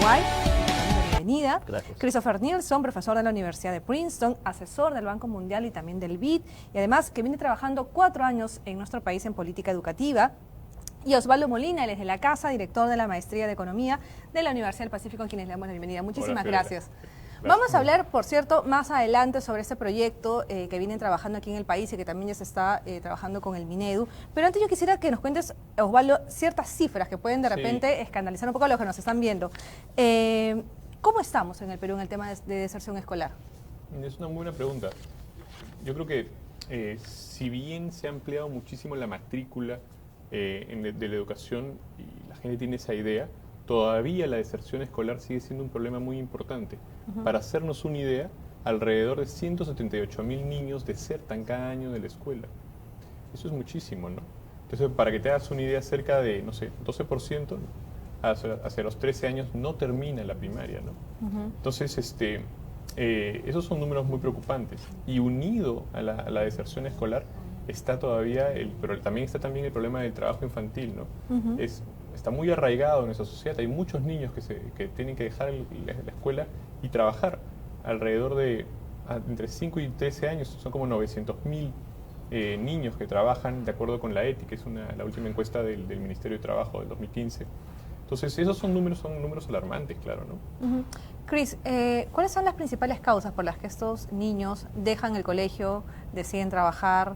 Uruguay. Bienvenida. Gracias. Christopher Nielsen, profesor de la Universidad de Princeton, asesor del Banco Mundial y también del BID, y además que viene trabajando 4 años en nuestro país en política educativa. Y Osvaldo Molina, él es de la casa, director de la Maestría de Economía de la Universidad del Pacífico, a quienes le damos la bienvenida. Muchísimas gracias. Vamos a hablar, por cierto, más adelante sobre este proyecto que vienen trabajando aquí en el país y que también ya se está trabajando con el Minedu. Pero antes yo quisiera que nos cuentes, Osvaldo, ciertas cifras que pueden de repente escandalizar un poco a los que nos están viendo. ¿Cómo estamos en el Perú en el tema de deserción escolar? Es una muy buena pregunta. Yo creo que si bien se ha ampliado muchísimo la matrícula de la educación y la gente tiene esa idea, todavía la deserción escolar sigue siendo un problema muy importante. Para hacernos una idea, alrededor de 178.000 niños desertan cada año de la escuela. Eso es muchísimo, ¿no? Entonces, para que te hagas una idea, cerca de, no sé, 12% hacia los 13 años no termina la primaria, ¿no? Entonces, esos son números muy preocupantes. Y unido a la deserción escolar está todavía, pero también está también el problema del trabajo infantil, ¿no? Está muy arraigado en nuestra sociedad. Hay muchos niños que tienen que dejar la escuela y trabajar. Alrededor de entre 5 y 13 años son como 900.000 niños que trabajan de acuerdo con la ETI, que es la última encuesta del Ministerio de Trabajo del 2015. Entonces, esos son números alarmantes, claro, ¿no? Chris, ¿cuáles son las principales causas por las que estos niños dejan el colegio, deciden trabajar?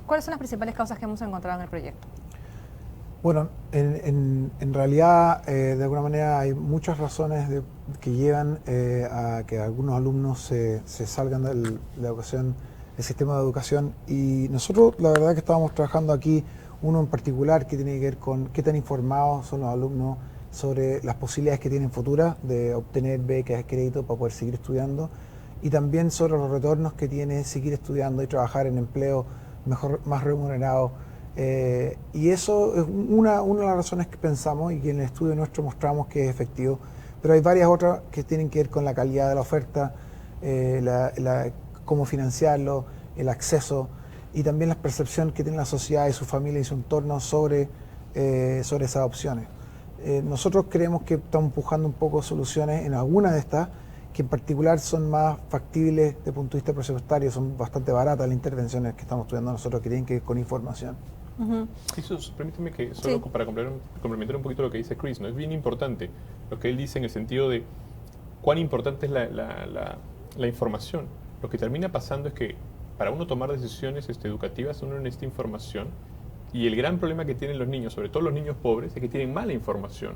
¿Cuáles son las principales causas que hemos encontrado en el proyecto? Bueno, en realidad, de alguna manera, hay muchas razones que llevan a que algunos alumnos se salgan de la educación, del sistema de educación. Y nosotros, la verdad que estábamos trabajando aquí, uno en particular que tiene que ver con qué tan informados son los alumnos sobre las posibilidades que tienen futuras de obtener becas, crédito para poder seguir estudiando, y también sobre los retornos que tiene seguir estudiando y trabajar en empleo más remunerado. Y eso es una de las razones que pensamos y que en el estudio nuestro mostramos que es efectivo, pero hay varias otras que tienen que ver con la calidad de la oferta, cómo financiarlo, el acceso y también la percepción que tiene la sociedad y su familia y su entorno sobre esas opciones. Nosotros creemos que estamos empujando un poco soluciones en algunas de estas, que en particular son más factibles desde el punto de vista presupuestario, son bastante baratas las intervenciones que estamos estudiando nosotros, que tienen que ver con información. Permíteme que solo para complementar un poquito lo que dice Chris, ¿no? Es bien importante lo que él dice en el sentido de cuán importante es la información. Lo que termina pasando es que para uno tomar decisiones educativas uno necesita información, y el gran problema que tienen los niños, sobre todo los niños pobres, es que tienen mala información,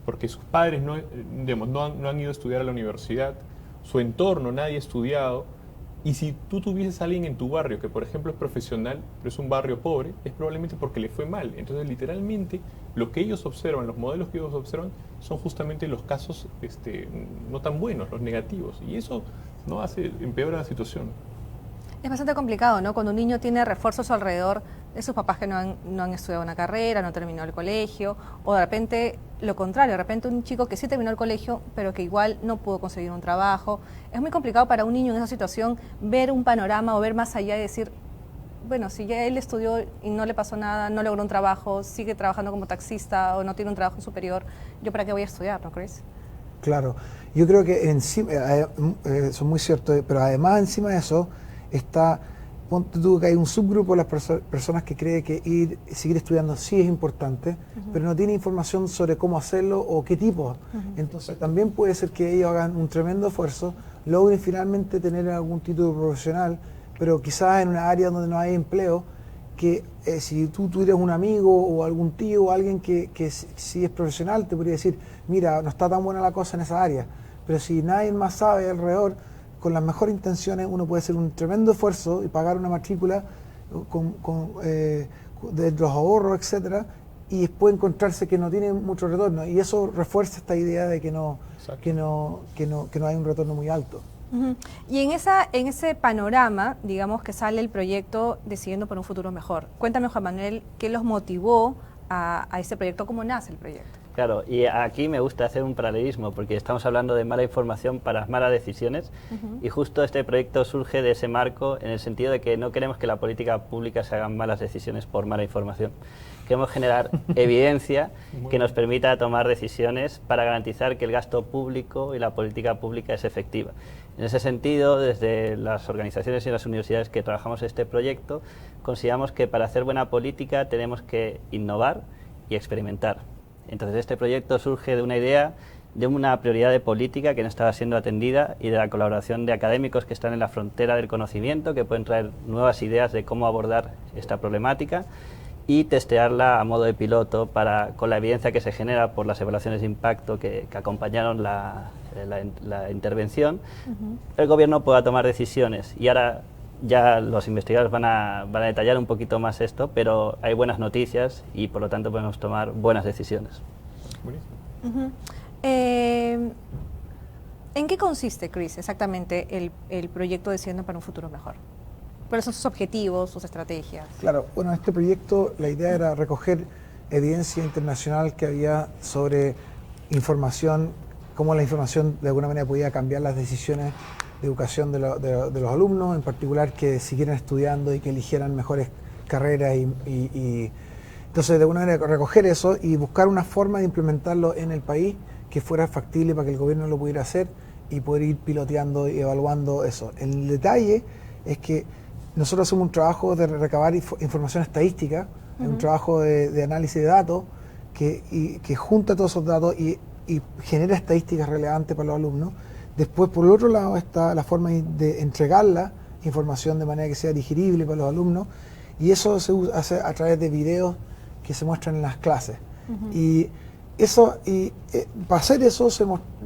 porque sus padres no han ido a estudiar a la universidad, su entorno nadie ha estudiado. Y si tú tuvieses a alguien en tu barrio que, por ejemplo, es profesional, pero es un barrio pobre, es probablemente porque le fue mal. Entonces, literalmente, lo que ellos observan, los modelos que ellos observan, son justamente los casos no tan buenos, los negativos. Y eso empeora la situación. Es bastante complicado, ¿no? Cuando un niño tiene refuerzos a su alrededor de sus papás que no han estudiado una carrera, no terminó el colegio, o de repente lo contrario, de repente un chico que sí terminó el colegio, pero que igual no pudo conseguir un trabajo. Es muy complicado para un niño en esa situación ver un panorama o ver más allá y decir, bueno, si ya él estudió y no le pasó nada, no logró un trabajo, sigue trabajando como taxista o no tiene un trabajo superior, ¿yo para qué voy a estudiar, no, Chris? Claro, yo creo que encima, eso es muy cierto, pero además encima de eso está, ponte tú que hay un subgrupo de las personas que cree que seguir estudiando sí es importante, pero no tiene información sobre cómo hacerlo o qué tipo. Entonces también puede ser que ellos hagan un tremendo esfuerzo, logren finalmente tener algún título profesional, pero quizás en una área donde no hay empleo, que si tú tuvieras un amigo o algún tío o alguien que sí es profesional, te podría decir, mira, no está tan buena la cosa en esa área, pero si nadie más sabe alrededor, con las mejores intenciones uno puede hacer un tremendo esfuerzo y pagar una matrícula de los ahorros, etcétera, y después encontrarse que no tiene mucho retorno, y eso refuerza esta idea de que no hay un retorno muy alto. Y en ese panorama, digamos, que sale el proyecto Decidiendo por un Futuro Mejor. Cuéntame, Juan Manuel, ¿qué los motivó a este proyecto? ¿Cómo nace el proyecto? Claro, y aquí me gusta hacer un paralelismo, porque estamos hablando de mala información para malas decisiones, y justo este proyecto surge de ese marco en el sentido de que no queremos que la política pública se hagan malas decisiones por mala información. Queremos generar evidencia que nos permita tomar decisiones para garantizar que el gasto público y la política pública es efectiva. En ese sentido, desde las organizaciones y las universidades que trabajamos en este proyecto, consideramos que para hacer buena política tenemos que innovar y experimentar. Entonces este proyecto surge de una idea de una prioridad de política que no estaba siendo atendida y de la colaboración de académicos que están en la frontera del conocimiento, que pueden traer nuevas ideas de cómo abordar esta problemática y testearla a modo de piloto con la evidencia que se genera por las evaluaciones de impacto que acompañaron la intervención, el gobierno pueda tomar decisiones. Y ahora ya los investigadores van a detallar un poquito más esto, pero hay buenas noticias y por lo tanto podemos tomar buenas decisiones. Buenísimo. ¿En qué consiste, Chris, exactamente el proyecto Decidiendo para un Futuro Mejor? ¿Cuáles son sus objetivos, sus estrategias? Claro, bueno, este proyecto, la idea era recoger evidencia internacional que había sobre información, cómo la información de alguna manera podía cambiar las decisiones de educación de los alumnos, en particular que siguieran estudiando y que eligieran mejores carreras y entonces de alguna manera recoger eso y buscar una forma de implementarlo en el país que fuera factible para que el gobierno lo pudiera hacer y poder ir piloteando y evaluando eso. El detalle es que nosotros hacemos un trabajo de recabar información estadística, un trabajo de análisis de datos que junta todos esos datos y genera estadísticas relevantes para los alumnos. Después, por el otro lado, está la forma de entregar la información de manera que sea digerible para los alumnos, y eso se hace a través de videos que se muestran en las clases. Y para hacer eso,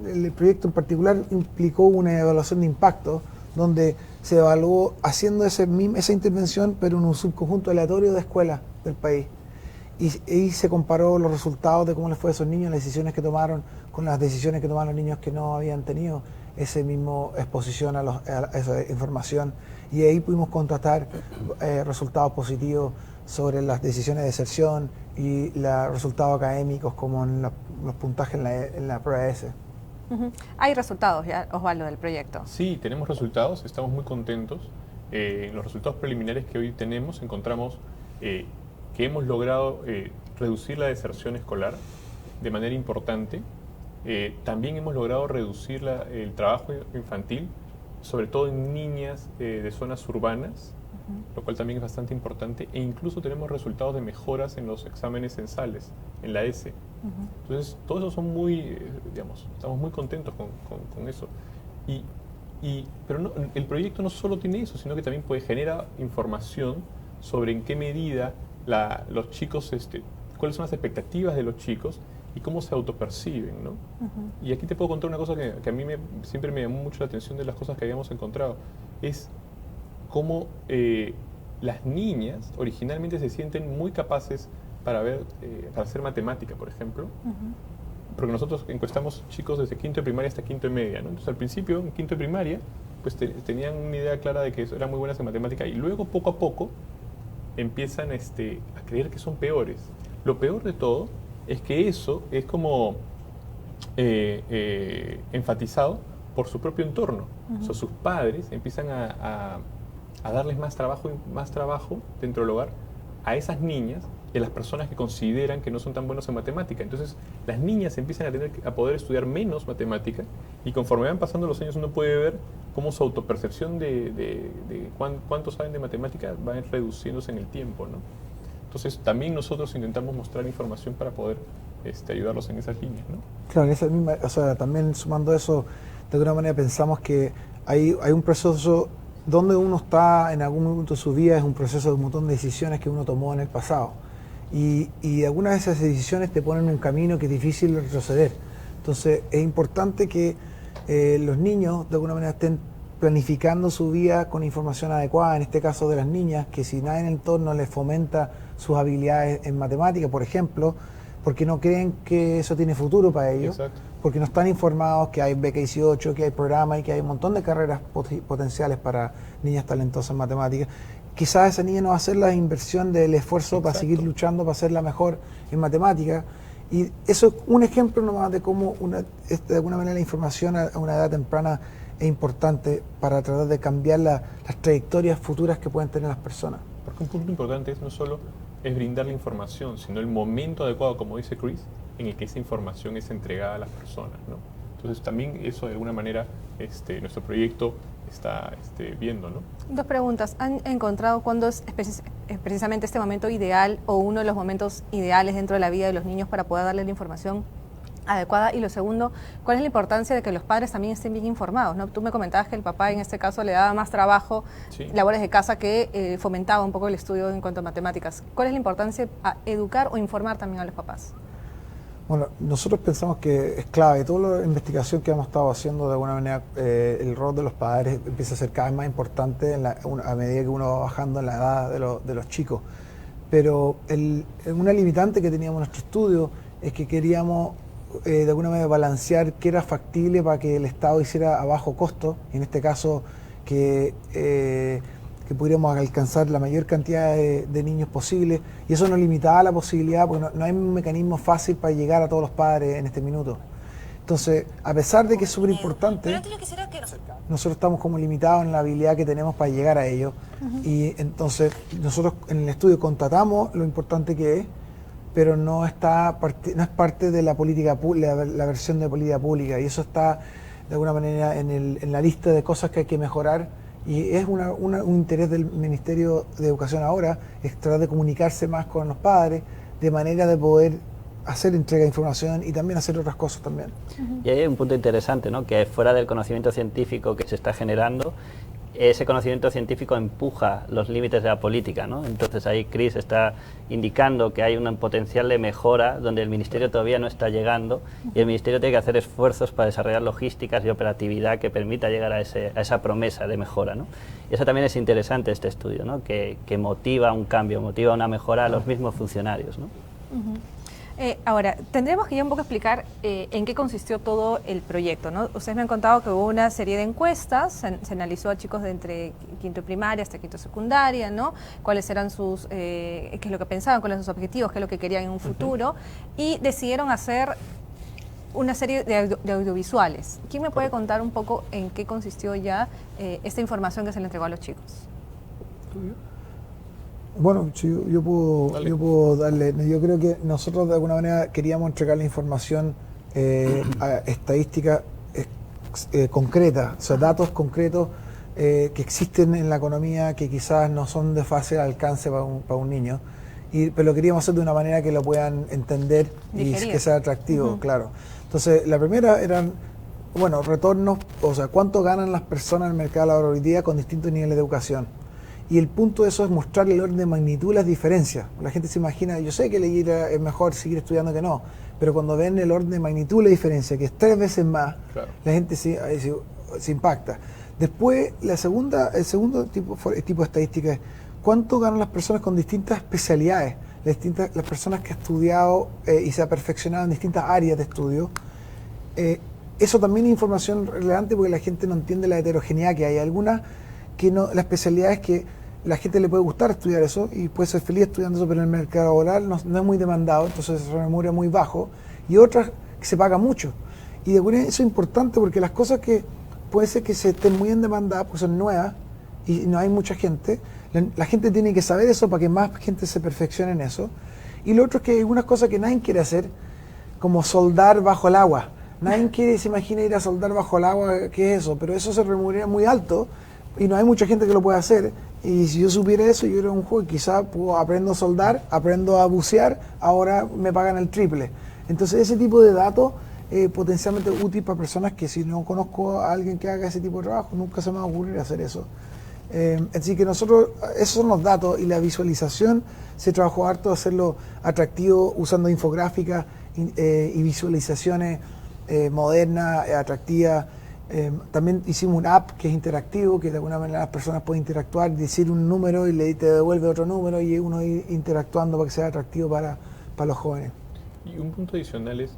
el proyecto en particular implicó una evaluación de impacto, donde se evaluó haciendo esa intervención, pero en un subconjunto aleatorio de escuelas del país. Y se comparó los resultados de cómo les fue a esos niños, las decisiones que tomaron, con las decisiones que tomaron los niños que no habían tenido esa misma exposición a esa información. Y ahí pudimos constatar resultados positivos sobre las decisiones de deserción y los resultados académicos, como en los puntajes en la prueba S. Hay resultados ya, Osvaldo, del proyecto. Sí, tenemos resultados, estamos muy contentos. En los resultados preliminares que hoy tenemos encontramos que hemos logrado reducir la deserción escolar de manera importante. También hemos logrado reducir el trabajo infantil, sobre todo en niñas de zonas urbanas, lo cual también es bastante importante, e incluso tenemos resultados de mejoras en los exámenes censales, en la S. Entonces, todo eso son estamos muy contentos con eso. Pero no, el proyecto no solo tiene eso, sino que también genera información sobre en qué medida los chicos, cuáles son las expectativas de los chicos y cómo se autoperciben, ¿no? Y aquí te puedo contar una cosa que a mí siempre me llamó mucho la atención de las cosas que habíamos encontrado, es cómo las niñas originalmente se sienten muy capaces para hacer matemática, por ejemplo, porque nosotros encuestamos chicos desde quinto de primaria hasta quinto de media, ¿no? Entonces al principio, en quinto de primaria, pues tenían una idea clara de que eran muy buenas en matemática, y luego poco a poco empiezan a creer que son peores. Lo peor de todo es que eso es como enfatizado por su propio entorno. O sea, sus padres empiezan a darles más trabajo dentro del hogar a esas niñas y a las personas que consideran que no son tan buenos en matemática. Entonces, las niñas empiezan a poder estudiar menos matemática, y conforme van pasando los años uno puede ver cómo su autopercepción de cuánto saben de matemática va reduciéndose en el tiempo, ¿no? Entonces, también nosotros intentamos mostrar información para poder ayudarlos en esas líneas, ¿no? Claro, en esa misma, también sumando eso, de alguna manera pensamos que hay un proceso donde uno está en algún momento de su vida, es un proceso de un montón de decisiones que uno tomó en el pasado. Y algunas de esas decisiones te ponen en un camino que es difícil retroceder. Entonces, es importante que los niños, de alguna manera, estén planificando su vida con información adecuada, en este caso de las niñas, que si nadie en el entorno les fomenta sus habilidades en matemática, por ejemplo, porque no creen que eso tiene futuro para ellos. Exacto. Porque no están informados que hay beca 18, que hay programas y que hay un montón de carreras potenciales para niñas talentosas en matemáticas. Quizás esa niña no va a hacer la inversión del esfuerzo. Exacto. Para seguir luchando, para ser la mejor en matemáticas, Y eso es un ejemplo nomás de cómo de alguna manera la información a una edad temprana es importante para tratar de cambiar las trayectorias futuras que pueden tener las personas. Porque un punto importante es no solo es brindar la información, sino el momento adecuado, como dice Chris, en el que esa información es entregada a las personas, ¿no? Entonces también eso de alguna manera nuestro proyecto está viendo, ¿no? Dos preguntas. ¿Han encontrado cuándo es precisamente este momento ideal o uno de los momentos ideales dentro de la vida de los niños para poder darle la información adecuada? Y lo segundo, ¿cuál es la importancia de que los padres también estén bien informados, ¿no? Tú me comentabas que el papá en este caso le daba más trabajo, Sí. labores de casa, que fomentaba un poco el estudio en cuanto a matemáticas. ¿Cuál es la importancia a educar o informar también a los papás? Bueno, nosotros pensamos que es clave. Toda la investigación que hemos estado haciendo, de alguna manera, el rol de los padres empieza a ser cada vez más importante a medida que uno va bajando en la edad de los chicos. Pero una limitante que teníamos en nuestro estudio es que queríamos de alguna manera balancear qué era factible para que el Estado hiciera a bajo costo, en este caso que pudiéramos alcanzar la mayor cantidad de niños posible, y eso nos limitaba la posibilidad, porque no hay un mecanismo fácil para llegar a todos los padres en este minuto. Entonces, a pesar de que es súper importante, nosotros estamos como limitados en la habilidad que tenemos para llegar a ellos. Y entonces nosotros en el estudio constatamos lo importante que es, pero no es parte de la política, la versión de política pública, y eso está de alguna manera en la lista de cosas que hay que mejorar. Y es un interés del Ministerio de Educación ahora, es tratar de comunicarse más con los padres, de manera de poder hacer entrega de información y también hacer otras cosas también. Y ahí hay un punto interesante, ¿no? Que fuera del conocimiento científico que se está generando, ese conocimiento científico empuja los límites de la política, ¿no? Entonces ahí Chris está indicando que hay un potencial de mejora donde el Ministerio todavía no está llegando, y el Ministerio tiene que hacer esfuerzos para desarrollar logísticas y operatividad que permita llegar a esa promesa de mejora, ¿no? Y eso también es interesante, este estudio, ¿no? Que motiva un cambio, motiva una mejora a los mismos funcionarios, ¿no? Ahora, tendremos que ya un poco explicar en qué consistió todo el proyecto, ¿no? Ustedes me han contado que hubo una serie de encuestas, se analizó a chicos de entre quinto primaria hasta quinto secundaria, ¿no? Cuáles eran qué es lo que pensaban, cuáles eran sus objetivos, qué es lo que querían en un futuro, y decidieron hacer una serie de audiovisuales. ¿Quién me puede contar un poco en qué consistió ya esta información que se le entregó a los chicos? Bueno, yo puedo darle. Yo creo que nosotros de alguna manera queríamos entregar la información estadística concreta, o sea, datos concretos que existen en la economía, que quizás no son de fácil alcance para un niño, pero lo queríamos hacer de una manera que lo puedan entender y que sea atractivo, claro. Entonces, la primera eran, retornos, o sea, cuánto ganan las personas en el mercado laboral hoy día con distintos niveles de educación. Y el punto de eso es mostrarle el orden de magnitud, las diferencias. La gente se imagina, yo sé que es mejor seguir estudiando que no, pero cuando ven el orden de magnitud, la diferencia, que es 3 veces más, claro, la gente se impacta. Después, el segundo tipo de estadística es cuánto ganan las personas con distintas especialidades, las personas que han estudiado y se han perfeccionado en distintas áreas de estudio. Eso también es información relevante porque la gente no entiende la heterogeneidad que hay. Algunas que no, la especialidad es que la gente le puede gustar estudiar eso y puede ser feliz estudiando eso, pero en el mercado laboral no es muy demandado, entonces se remunera muy bajo, y otras que se paga mucho. Y de alguna manera eso es importante porque las cosas que puede ser que se estén muy en demanda, pues son nuevas y no hay mucha gente, la gente tiene que saber eso para que más gente se perfeccione en eso. Y lo otro es que hay algunas cosas que nadie quiere hacer, como soldar bajo el agua. Nadie se imagina ir a soldar bajo el agua, ¿qué es eso? Pero eso se remunera muy alto y no hay mucha gente que lo pueda hacer. Y si yo supiera eso, yo era un juego, quizás aprendo a soldar, aprendo a bucear, ahora me pagan el triple. Entonces ese tipo de datos potencialmente útil para personas que si no conozco a alguien que haga ese tipo de trabajo, nunca se me va a ocurrir hacer eso. Así que nosotros, esos son los datos, y la visualización se trabajó harto de hacerlo atractivo usando infográficas y visualizaciones modernas, atractivas. También hicimos un app que es interactivo, que de alguna manera las personas pueden interactuar, decir un número y te devuelve otro número, y uno ir interactuando para que sea atractivo para los jóvenes. Y un punto adicional es,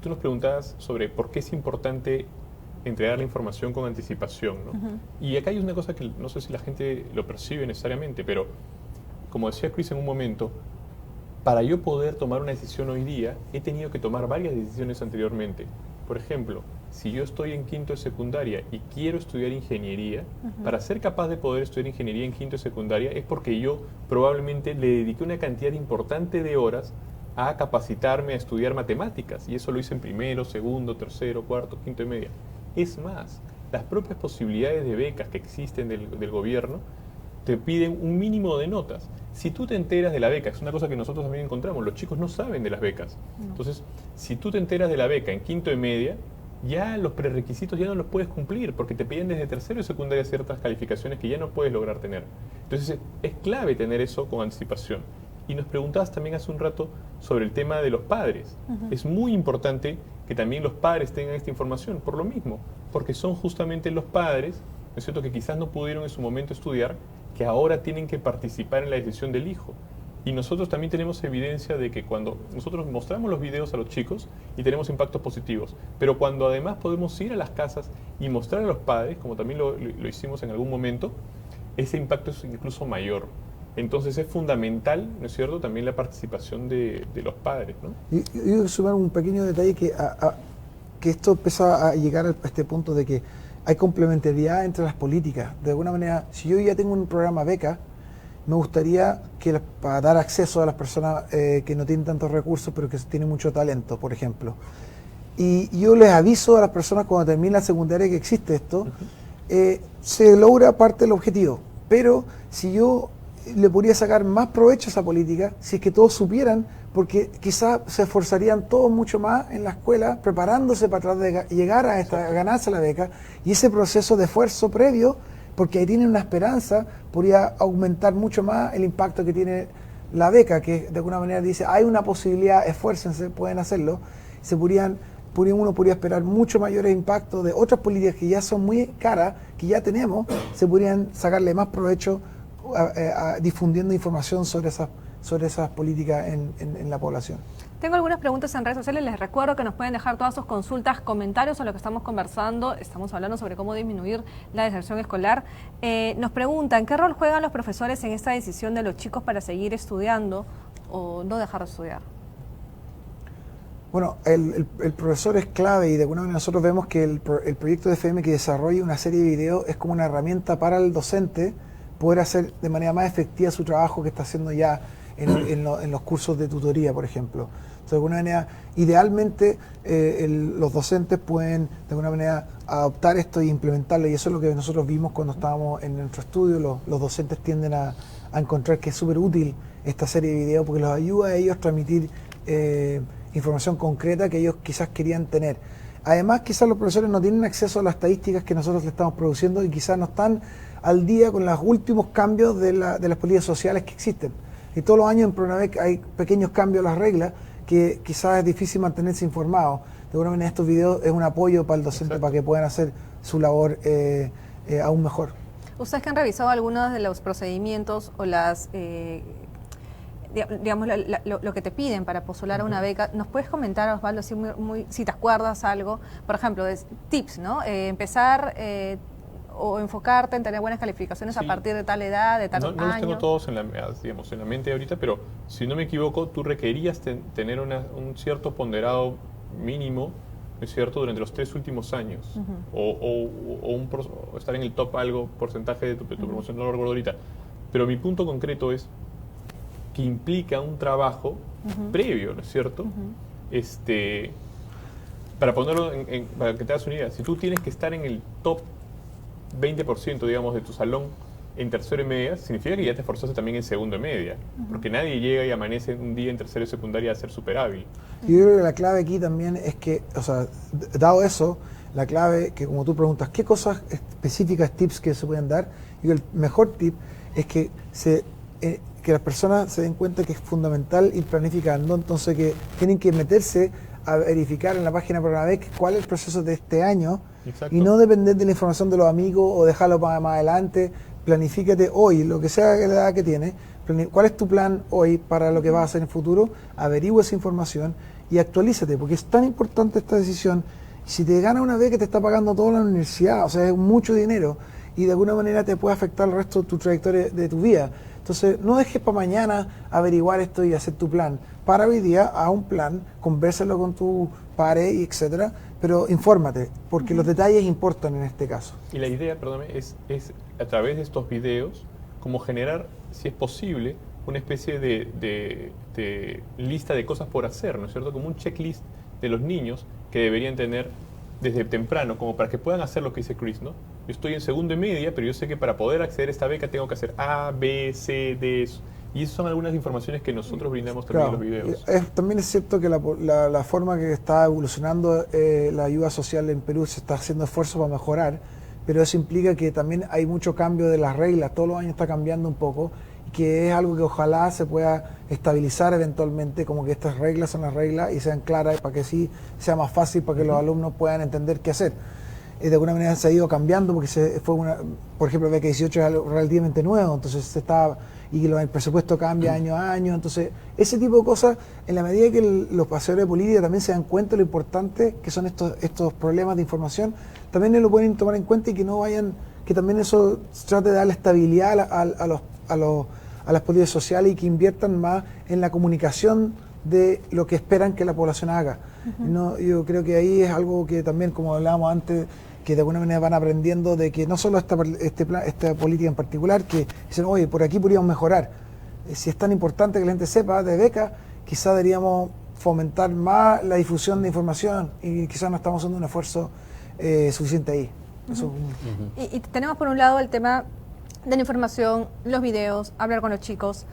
tú nos preguntabas sobre por qué es importante entregar la información con anticipación, ¿no? Y acá hay una cosa que no sé si la gente lo percibe necesariamente, pero como decía Chris en un momento, para yo poder tomar una decisión hoy día, he tenido que tomar varias decisiones anteriormente. Por ejemplo, si yo estoy en quinto de secundaria y quiero estudiar ingeniería, para ser capaz de poder estudiar ingeniería en quinto de secundaria es porque yo probablemente le dediqué una cantidad importante de horas a capacitarme a estudiar matemáticas, y eso lo hice en primero, segundo, tercero, cuarto, quinto y media. Es más, las propias posibilidades de becas que existen del gobierno te piden un mínimo de notas. Si tú te enteras de la beca, es una cosa que nosotros también encontramos, los chicos no saben de las becas. Entonces, si tú te enteras de la beca en quinto y media, ya los prerequisitos ya no los puedes cumplir, porque te piden desde tercero y secundaria ciertas calificaciones que ya no puedes lograr tener. Entonces, es clave tener eso con anticipación. Y nos preguntabas también hace un rato sobre el tema de los padres. Es muy importante que también los padres tengan esta información, por lo mismo, porque son justamente los padres, ¿no es cierto?, que quizás no pudieron en su momento estudiar, que ahora tienen que participar en la decisión del hijo. Y nosotros también tenemos evidencia de que cuando nosotros mostramos los videos a los chicos y tenemos impactos positivos, pero cuando además podemos ir a las casas y mostrar a los padres, como también lo hicimos en algún momento, ese impacto es incluso mayor. Entonces es fundamental, ¿no es cierto?, también la participación de los padres, ¿no? Yo quiero sumar un pequeño detalle que esto empieza a llegar a este punto de que hay complementariedad entre las políticas. De alguna manera, si yo ya tengo un programa beca, me gustaría que para dar acceso a las personas que no tienen tantos recursos, pero que tienen mucho talento, por ejemplo. Y yo les aviso a las personas cuando termine la secundaria que existe esto, se logra parte del objetivo. Pero si yo le podría sacar más provecho a esa política, si es que todos supieran, porque quizás se esforzarían todos mucho más en la escuela, preparándose para tratar de llegar a ganarse la beca, y ese proceso de esfuerzo previo, porque ahí tienen una esperanza, podría aumentar mucho más el impacto que tiene la beca, que de alguna manera dice, hay una posibilidad, esfuércense, pueden hacerlo, uno podría esperar mucho mayores impactos de otras políticas que ya son muy caras, que ya tenemos, se podrían sacarle más provecho difundiendo información sobre esas políticas en la población. Tengo algunas preguntas en redes sociales, les recuerdo que nos pueden dejar todas sus consultas, comentarios a lo que estamos conversando, estamos hablando sobre cómo disminuir la deserción escolar. Nos preguntan, ¿qué rol juegan los profesores en esta decisión de los chicos para seguir estudiando o no dejar de estudiar? Bueno, el profesor es clave, y de alguna manera nosotros vemos que el proyecto de FM que desarrolla una serie de videos es como una herramienta para el docente poder hacer de manera más efectiva su trabajo que está haciendo ya en los cursos de tutoría, por ejemplo. Entonces, de alguna manera, idealmente los docentes pueden de alguna manera adoptar esto e implementarlo, y eso es lo que nosotros vimos cuando estábamos en nuestro estudio. Los docentes tienden a encontrar que es súper útil esta serie de videos porque los ayuda a ellos a transmitir información concreta que ellos quizás querían tener. Además, quizás los profesores no tienen acceso a las estadísticas que nosotros le estamos produciendo y quizás no están al día con los últimos cambios de las políticas sociales que existen. Y todos los años en Pronavec hay pequeños cambios a las reglas que quizás es difícil mantenerse informado. De alguna manera estos videos es un apoyo para el docente. Exacto. Para que puedan hacer su labor aún mejor. Ustedes que han revisado algunos de los procedimientos o las... digamos, lo que te piden para postular a una beca, ¿nos puedes comentar, Osvaldo, si te acuerdas algo? Por ejemplo, tips, ¿no? Empezar o enfocarte en tener buenas calificaciones a partir de tal edad, de tal año. No los tengo todos en la mente ahorita, pero si no me equivoco, tú requerías tener un cierto ponderado mínimo, ¿no es cierto?, durante los 3 últimos años, o estar en el top algo, porcentaje de tu promoción, no lo recuerdo ahorita. Pero mi punto concreto es que implica un trabajo previo, ¿no es cierto? Para ponerlo para que te hagas una idea, si tú tienes que estar en el top 20%, digamos, de tu salón en tercero y media, significa que ya te esforzaste también en segundo y media, porque nadie llega y amanece un día en tercero y secundaria a ser súper hábil. Yo creo que la clave aquí también es que, o sea, dado eso, la clave que, como tú preguntas, ¿qué cosas específicas, tips que se pueden dar? Y el mejor tip es que las personas se den cuenta que es fundamental ir planificando, entonces que tienen que meterse a verificar en la página de Pronavec cuál es el proceso de este año. Exacto. Y no depender de la información de los amigos o dejarlo para más adelante. Planifícate hoy, lo que sea la edad que tienes, cuál es tu plan hoy para lo que vas a hacer en el futuro, averigua esa información y actualízate, porque es tan importante esta decisión. Si te gana una beca que te está pagando toda la universidad, o sea, es mucho dinero, y de alguna manera te puede afectar el resto de tu trayectoria de tu vida. Entonces, no dejes para mañana averiguar esto y hacer tu plan. Para hoy día, haz un plan, convérsalo con tu pares, y etcétera, pero infórmate, porque los detalles importan en este caso. Y la idea, perdóname, es a través de estos videos, como generar, si es posible, una especie de lista de cosas por hacer, ¿no es cierto? Como un checklist de los niños que deberían tener desde temprano, como para que puedan hacer lo que dice Chris, ¿no? Yo estoy en segundo y media, pero yo sé que para poder acceder a esta beca tengo que hacer A, B, C, D, y esas son algunas informaciones que nosotros brindamos también en los videos. También es cierto que la forma que está evolucionando la ayuda social en Perú, se está haciendo esfuerzos para mejorar, pero eso implica que también hay mucho cambio de las reglas, todos los años está cambiando un poco, y que es algo que ojalá se pueda estabilizar eventualmente, como que estas reglas son las reglas y sean claras para que sí sea más fácil para que los alumnos puedan entender qué hacer. De alguna manera se ha ido cambiando porque por ejemplo, beca 18 es algo relativamente nuevo, entonces el presupuesto cambia año a año, entonces ese tipo de cosas, en la medida que los paseadores de política también se dan cuenta de lo importante que son estos problemas de información, también lo pueden tomar en cuenta y que no vayan, que también eso trate de darle estabilidad a las políticas sociales y que inviertan más en la comunicación de lo que esperan que la población haga. No, yo creo que ahí es algo que también, como hablábamos antes, que de alguna manera van aprendiendo de que no solo esta política en particular, que dicen, oye, por aquí podríamos mejorar. Si es tan importante que la gente sepa de beca, quizá deberíamos fomentar más la difusión de información y quizás no estamos haciendo un esfuerzo suficiente ahí. Eso, y tenemos por un lado el tema de la información, los videos, hablar con los chicos.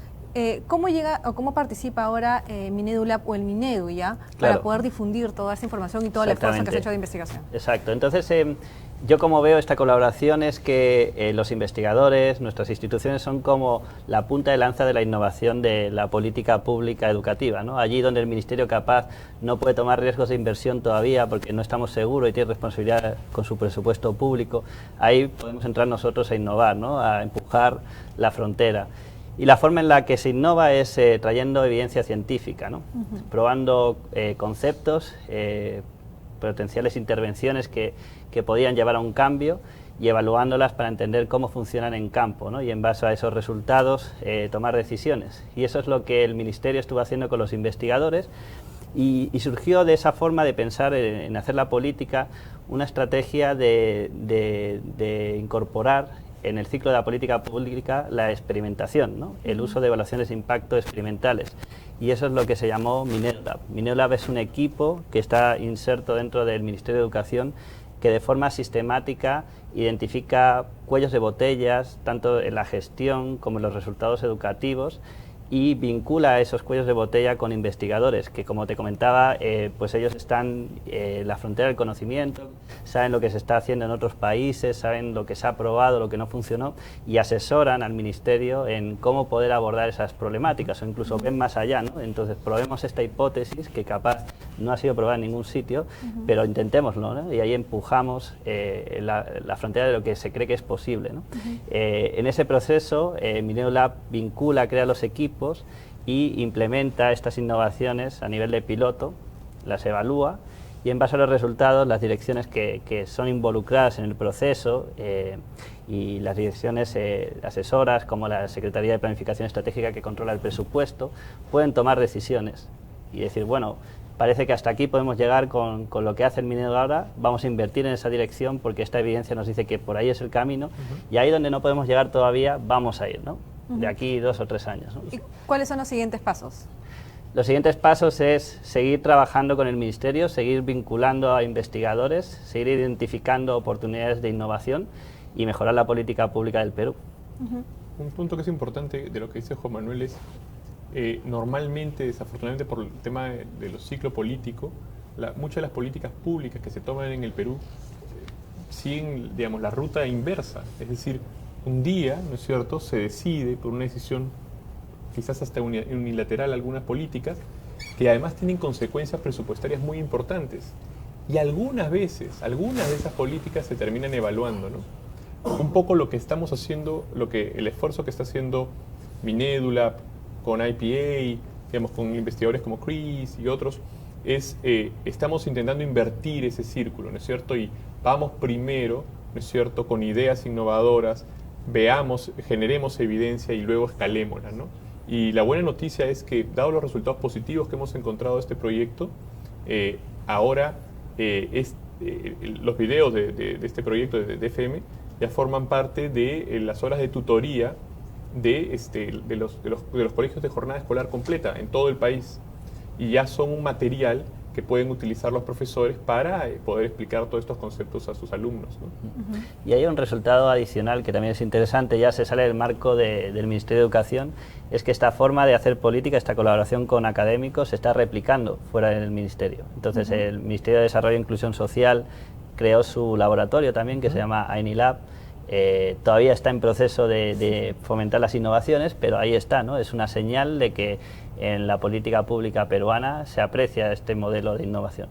¿Cómo llega o cómo participa ahora Minedulab o el Minedu ya para poder difundir toda esa información y todo el esfuerzo que se ha hecho de investigación? Exacto. Entonces, yo como veo esta colaboración es que los investigadores, nuestras instituciones son como la punta de lanza de la innovación de la política pública educativa, ¿no? Allí donde el Ministerio capaz no puede tomar riesgos de inversión todavía porque no estamos seguros y tiene responsabilidad con su presupuesto público, ahí podemos entrar nosotros a innovar, ¿no? A empujar la frontera. Y la forma en la que se innova es trayendo evidencia científica, ¿no? Probando conceptos, potenciales intervenciones que podían llevar a un cambio y evaluándolas para entender cómo funcionan en campo, ¿no? Y en base a esos resultados tomar decisiones. Y eso es lo que el Ministerio estuvo haciendo con los investigadores y surgió de esa forma de pensar en hacer la política una estrategia de incorporar en el ciclo de la política pública la experimentación, ¿no? El uso de evaluaciones de impacto experimentales. Y eso es lo que se llamó Minedulab. Minedulab es un equipo que está inserto dentro del Ministerio de Educación que de forma sistemática identifica cuellos de botellas, tanto en la gestión como en los resultados educativos, y vincula esos cuellos de botella con investigadores que, como te comentaba, pues ellos están en la frontera del conocimiento, saben lo que se está haciendo en otros países, saben lo que se ha probado, lo que no funcionó, y asesoran al Ministerio en cómo poder abordar esas problemáticas, o incluso ven más allá, ¿no? Entonces, probemos esta hipótesis que capaz no ha sido probada en ningún sitio, pero intentémoslo, ¿no? Y ahí empujamos la frontera de lo que se cree que es posible, ¿no? En ese proceso, Minedulab vincula, crea los equipos y implementa estas innovaciones a nivel de piloto, las evalúa y en base a los resultados las direcciones que son involucradas en el proceso y las direcciones asesoras como la Secretaría de Planificación Estratégica que controla el presupuesto pueden tomar decisiones y decir, bueno, parece que hasta aquí podemos llegar con lo que hace el Minedu ahora, vamos a invertir en esa dirección porque esta evidencia nos dice que por ahí es el camino y ahí donde no podemos llegar todavía vamos a ir, ¿no? De aquí 2 o 3 años, ¿no? ¿Y cuáles son los siguientes pasos? Los siguientes pasos es seguir trabajando con el Ministerio, seguir vinculando a investigadores, seguir identificando oportunidades de innovación y mejorar la política pública del Perú. Un punto que es importante de lo que dice Juan Manuel es, normalmente, desafortunadamente por el tema de los ciclos políticos, muchas de las políticas públicas que se toman en el Perú siguen, digamos, la ruta inversa, es decir, un día, ¿no es cierto?, se decide por una decisión quizás hasta unilateral algunas políticas que además tienen consecuencias presupuestarias muy importantes y algunas veces, algunas de esas políticas se terminan evaluando, ¿no? Un poco lo que estamos haciendo, el esfuerzo que está haciendo Minedulab con IPA, digamos, con investigadores como Chris y otros, es estamos intentando invertir ese círculo, ¿no es cierto? Y vamos primero, ¿no es cierto?, con ideas innovadoras, veamos, generemos evidencia y luego escalémosla, ¿no? Y la buena noticia es que, dado los resultados positivos que hemos encontrado de este proyecto, ahora los videos de este proyecto de DFM ya forman parte de las horas de tutoría de los colegios de jornada escolar completa en todo el país. Y ya son un material que pueden utilizar los profesores para poder explicar todos estos conceptos a sus alumnos, ¿no? Y hay un resultado adicional que también es interesante, ya se sale del marco del Ministerio de Educación, es que esta forma de hacer política, esta colaboración con académicos, se está replicando fuera del Ministerio. Entonces, el Ministerio de Desarrollo e Inclusión Social creó su laboratorio también, que se llama AINILab. Todavía está en proceso de fomentar las innovaciones, pero ahí está, ¿no? Es una señal de que en la política pública peruana se aprecia este modelo de innovación.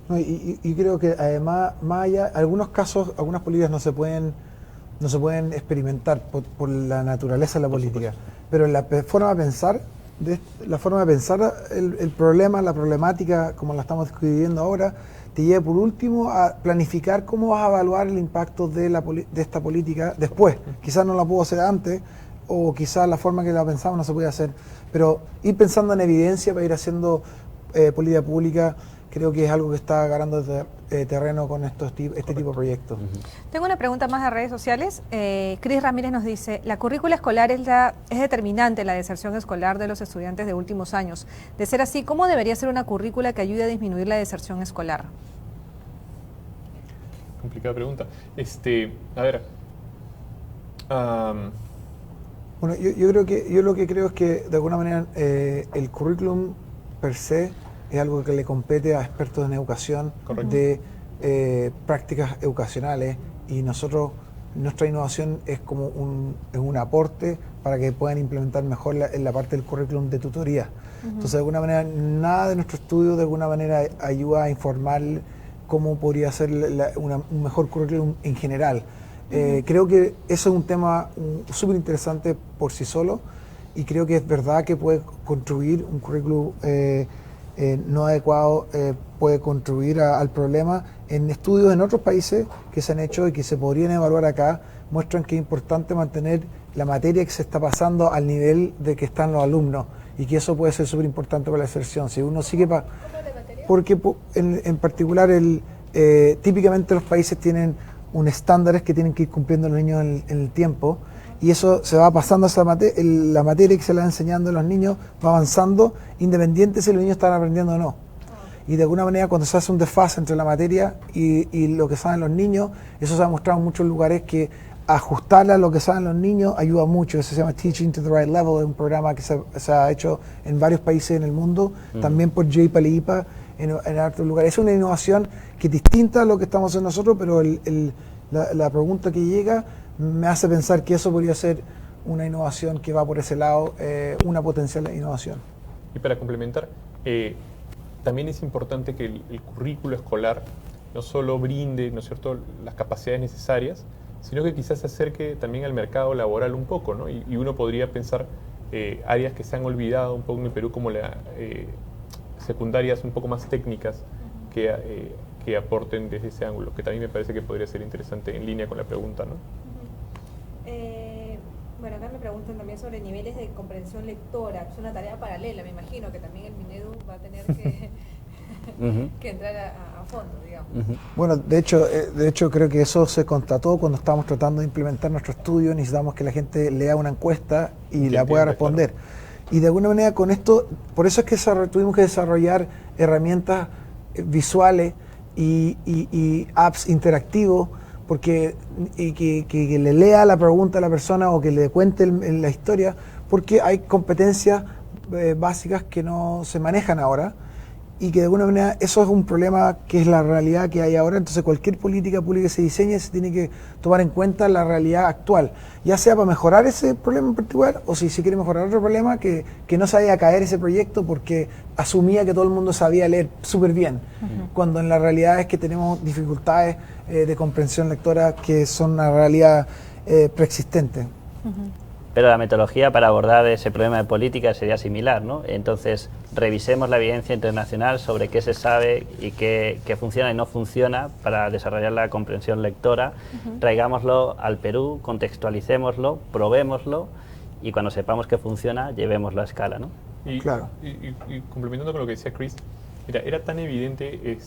No, y creo que además, más allá, algunos casos, algunas políticas no se pueden experimentar por la naturaleza de la política, pero la forma de pensar, el problema, la problemática, como la estamos describiendo ahora, te lleva por último a planificar cómo vas a evaluar el impacto de esta política después. Quizás no la puedo hacer antes, o quizás la forma que la pensamos no se puede hacer, pero ir pensando en evidencia para ir haciendo política pública, creo que es algo que está agarrando terreno con este tipo de proyectos. Tengo una pregunta más de redes sociales. Cris Ramírez nos dice, la currícula escolar es determinante en la deserción escolar de los estudiantes de últimos años. De ser así, ¿cómo debería ser una currícula que ayude a disminuir la deserción escolar? Complicada pregunta. A ver... Bueno, yo lo que creo es que de alguna manera el currículum per se es algo que le compete a expertos en educación, correcto, de prácticas educacionales, y nuestra innovación es como un aporte para que puedan implementar mejor la parte del currículum de tutoría. Entonces, de alguna manera, nada de nuestro estudio de alguna manera ayuda a informar cómo podría ser un mejor currículum en general. Creo que eso es un tema súper interesante por sí solo, y creo que es verdad que puede contribuir un currículum no adecuado, puede contribuir al problema. En estudios en otros países que se han hecho y que se podrían evaluar acá, muestran que es importante mantener la materia que se está pasando al nivel de que están los alumnos, y que eso puede ser súper importante para la deserción. Si uno sigue porque en particular típicamente los países tienen estándares que tienen que ir cumpliendo los niños en el tiempo, y eso se va pasando a la materia que se le va enseñando a los niños, va avanzando independiente si los niños están aprendiendo o no. Y de alguna manera, cuando se hace un desfase entre la materia y lo que saben los niños, eso se ha mostrado en muchos lugares que ajustarla a lo que saben los niños ayuda mucho. Eso se llama Teaching to the Right Level, es un programa que se ha hecho en varios países en el mundo, también por JPALIPA en otros lugares. Es una innovación que es distinta a lo que estamos haciendo nosotros, pero la pregunta que llega me hace pensar que eso podría ser una innovación que va por ese lado, una potencial innovación. Y para complementar, también es importante que el currículo escolar no solo brinde, ¿no es cierto?, las capacidades necesarias, sino que quizás se acerque también al mercado laboral un poco, ¿no? Y uno podría pensar áreas que se han olvidado un poco en el Perú, como secundarias un poco más técnicas que aporten desde ese ángulo, que también me parece que podría ser interesante en línea con la pregunta, ¿no? Bueno, acá me preguntan también sobre niveles de comprensión lectora. Es una tarea paralela, me imagino que también el Minedu va a tener que entrar a fondo, digamos. Bueno, de hecho creo que eso se constató cuando estábamos tratando de implementar nuestro estudio. Necesitamos que la gente lea una encuesta y la pueda responder. Claro. Y de alguna manera con esto, por eso es que tuvimos que desarrollar herramientas visuales y apps interactivos, porque que le lea la pregunta a la persona o que le cuente la historia, porque hay competencias básicas que no se manejan ahora, y que de alguna manera eso es un problema que es la realidad que hay ahora. Entonces cualquier política pública que se diseñe se tiene que tomar en cuenta la realidad actual, ya sea para mejorar ese problema en particular, o si se quiere mejorar otro problema, que no se vaya a caer ese proyecto porque asumía que todo el mundo sabía leer súper bien, cuando en la realidad es que tenemos dificultades de comprensión lectora que son una realidad preexistente. pero la metodología para abordar ese problema de política sería similar, ¿no? Entonces, revisemos la evidencia internacional sobre qué se sabe y qué funciona y no funciona para desarrollar la comprensión lectora, traigámoslo al Perú, contextualicémoslo, probémoslo y cuando sepamos que funciona, llevémoslo a escala, ¿no? Y, Claro. y complementando con lo que decía Chris, mira, era tan evidente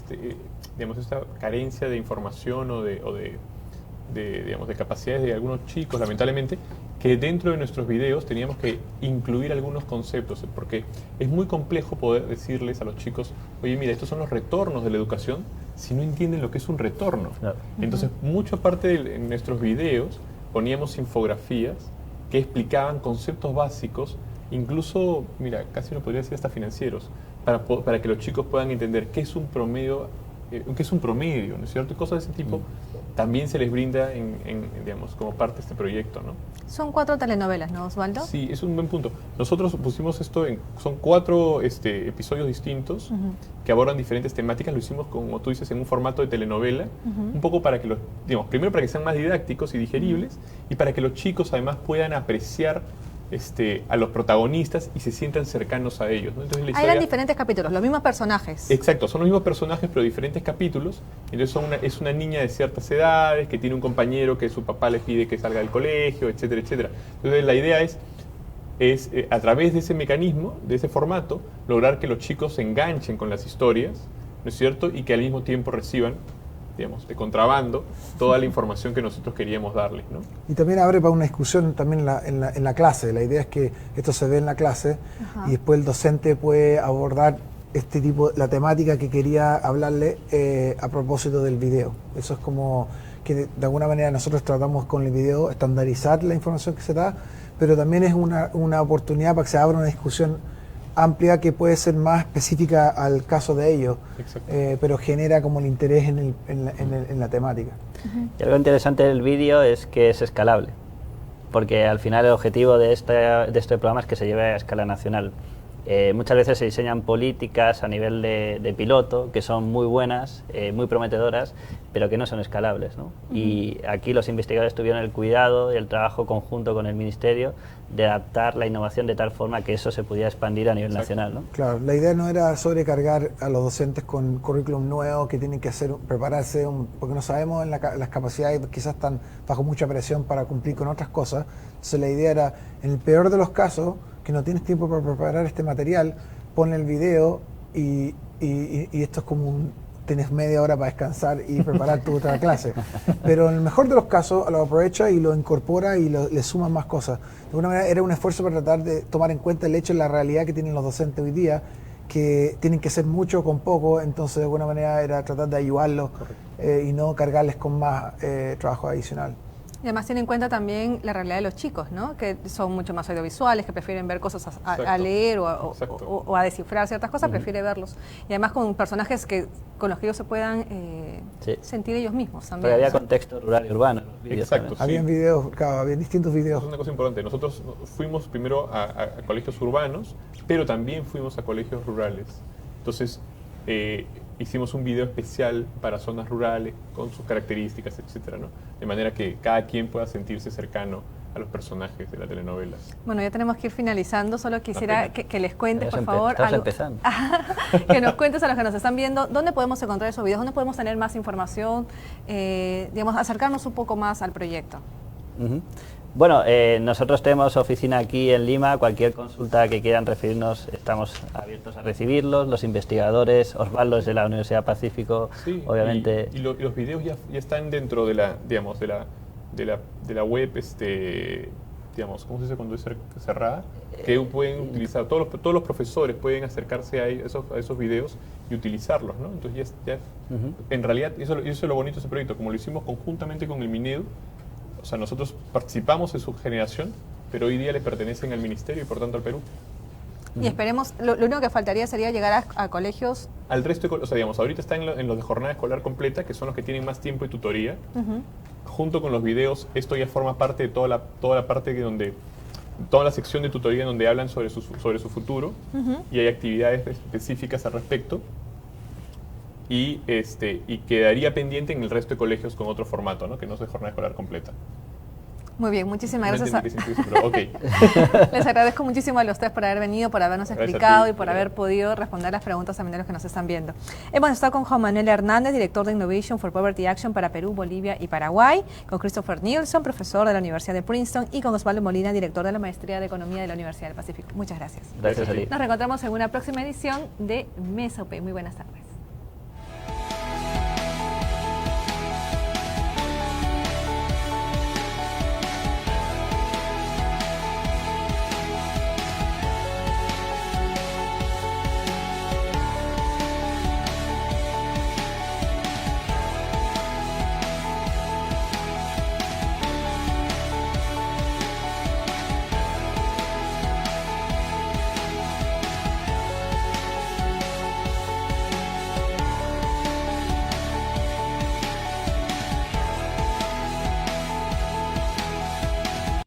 digamos, esta carencia de información o digamos, de capacidades de algunos chicos, lamentablemente, que dentro de nuestros videos teníamos que incluir algunos conceptos, porque es muy complejo poder decirles a los chicos, oye, mira, estos son los retornos de la educación, si no entienden lo que es un retorno. Claro. Entonces, mucha parte en nuestros videos poníamos infografías que explicaban conceptos básicos, incluso, mira, casi no podría decir hasta financieros, para que los chicos puedan entender qué es un promedio, ¿no es cierto? Y cosas de ese tipo también se les brinda digamos, como parte de este proyecto, ¿no? Son 4 telenovelas, ¿no, Osvaldo? Sí, es un buen punto. Nosotros pusimos esto son 4 episodios distintos que abordan diferentes temáticas. Lo hicimos, como tú dices, en un formato de telenovela, un poco para que digamos, primero para que sean más didácticos y digeribles y para que los chicos además puedan apreciar a los protagonistas y se sientan cercanos a ellos, ¿no? Entonces, Eran diferentes capítulos, los mismos personajes. Exacto, son los mismos personajes pero diferentes capítulos. Entonces es una niña de ciertas edades que tiene un compañero que su papá le pide que salga del colegio, etcétera, etcétera. Entonces la idea es a través de ese mecanismo, de ese formato, lograr que los chicos se enganchen con las historias, ¿no es cierto? Y que al mismo tiempo reciban, digamos, de contrabando, toda la información que nosotros queríamos darles, ¿no? Y también abre para una discusión también en la clase. La idea es que esto se ve en la clase y después el docente puede abordar la temática que quería hablarle a propósito del video. Eso es como que de alguna manera nosotros tratamos con el video estandarizar la información que se da, pero también es una oportunidad para que se abra una discusión amplia que puede ser más específica al caso de ellos, pero genera como el interés en la temática. Y algo interesante del vídeo es que es escalable, porque al final el objetivo de este programa es que se lleve a escala nacional. Muchas veces se diseñan políticas a nivel de piloto que son muy buenas, muy prometedoras, pero que no son escalables, ¿no? Y aquí los investigadores tuvieron el cuidado y el trabajo conjunto con el Ministerio de adaptar la innovación de tal forma que eso se pudiera expandir a nivel nacional, ¿no? Claro, la idea no era sobrecargar a los docentes con currículum nuevo que tienen que prepararse, porque no sabemos las capacidades, quizás están bajo mucha presión para cumplir con otras cosas. Entonces la idea era, en el peor de los casos, que no tienes tiempo para preparar este material, ponle el video y esto es como tienes media hora para descansar y preparar tu otra clase. Pero en el mejor de los casos lo aprovecha y lo incorpora y le suma más cosas. De alguna manera era un esfuerzo para tratar de tomar en cuenta el hecho de la realidad que tienen los docentes hoy día, que tienen que hacer mucho con poco, entonces de alguna manera era tratar de ayudarlos y no cargarles con más trabajo adicional. Y además tiene en cuenta también la realidad de los chicos, ¿no? Que son mucho más audiovisuales, que prefieren ver cosas a leer o a descifrar ciertas cosas, prefiere verlos. Y además con personajes con los que ellos se puedan sentir ellos mismos también. Porque había contexto rural y urbano en los vídeos. Exacto. Sí. Habían videos, claro, había distintos videos. Es una cosa importante. Nosotros fuimos primero a colegios urbanos, pero también fuimos a colegios rurales. Entonces, hicimos un video especial para zonas rurales con sus características, etcétera, ¿no? De manera que cada quien pueda sentirse cercano a los personajes de la telenovela. Bueno, ya tenemos que ir finalizando, solo quisiera que les cuentes, por favor, estamos empezando. Que nos cuentes a los que nos están viendo, dónde podemos encontrar esos videos, dónde podemos tener más información, digamos, acercarnos un poco más al proyecto. Bueno, nosotros tenemos oficina aquí en Lima, cualquier consulta que quieran referirnos estamos abiertos a recibirlos, los investigadores, Osvaldo es de la Universidad Pacífico, sí, obviamente. Y los videos ya están dentro de la, digamos, de la web, digamos, ¿cómo se dice cuando es cerrada? Que pueden utilizar, todos los profesores pueden acercarse a esos videos y utilizarlos, ¿no? Entonces en realidad, eso es lo bonito de ese proyecto, como lo hicimos conjuntamente con el Minedu. O sea, nosotros participamos en su generación, pero hoy día le pertenecen al Ministerio y por tanto al Perú. Y esperemos, lo único que faltaría sería llegar a colegios. Al resto, o sea, digamos, ahorita están en los de jornada escolar completa, que son los que tienen más tiempo y tutoría. Junto con los videos, esto ya forma parte de toda la parte toda la sección de tutoría donde hablan sobre su futuro y hay actividades específicas al respecto. Y quedaría pendiente en el resto de colegios con otro formato, ¿no? Que no es de jornada escolar completa. Muy bien, muchísimas No gracias. entendí qué significa eso, pero ok. Les agradezco muchísimo a ustedes por haber venido, por habernos Gracias a explicado ti, y por María. haber podido responder las preguntas también de los que nos están viendo. Hemos estado con Juan Manuel Hernández, director de Innovation for Poverty Action para Perú, Bolivia y Paraguay, con Christopher Nielsen, profesor de la Universidad de Princeton, y con Osvaldo Molina, director de la Maestría de Economía de la Universidad del Pacífico. Muchas gracias. Gracias a ti. Nos reencontramos en una próxima edición de Mesa UP. Muy buenas tardes.